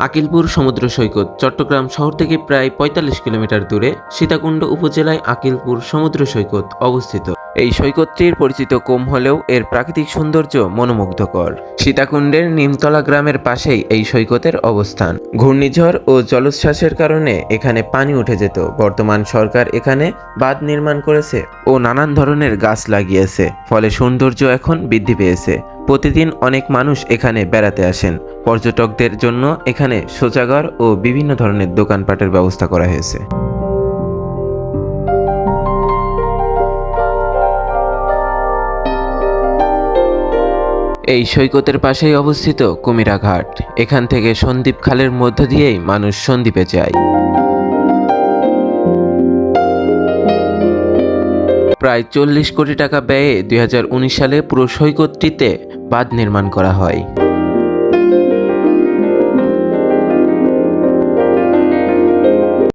আকিলপুর সমুদ্র সৈকত চট্টগ্রাম শহর থেকে প্রায় ৪৫ কিলোমিটার দূরে সীতাকুণ্ড উপজেলায় আকিলপুর সমুদ্র সৈকত অবস্থিত। এই সৈকতটির পরিচিত কম হলেও এর প্রাকৃতিক সৌন্দর্য মনোমুগ্ধকর। সীতাকুণ্ডের নিমতলা গ্রামের পাশেই এই সৈকতের অবস্থান। ঘূর্ণিঝড় ও জলোচ্ছ্বাসের কারণে এখানে পানি উঠে যেত। বর্তমান সরকার এখানে বাঁধ নির্মাণ করেছে ও নানান ধরনের গাছ লাগিয়েছে, ফলে সৌন্দর্য এখন বৃদ্ধি পেয়েছে। প্রতিদিন অনেক মানুষ এখানে বেড়াতে আসেন। পর্যটকদের জন্য এখানে শৌচাগার ও বিভিন্ন ধরনের দোকানপাটের ব্যবস্থা করা হয়েছে। এই সৈকতের পাশেই অবস্থিত কুমিরা ঘাট। এখান থেকে সন্দ্বীপ খালের মধ্য দিয়েই মানুষ সন্দ্বীপে যায়। প্রায় 40 কোটি টাকা ব্যয়ে 2019 সালে পুরো সৈকতটিতে বাঁধ নির্মাণ করা হয়।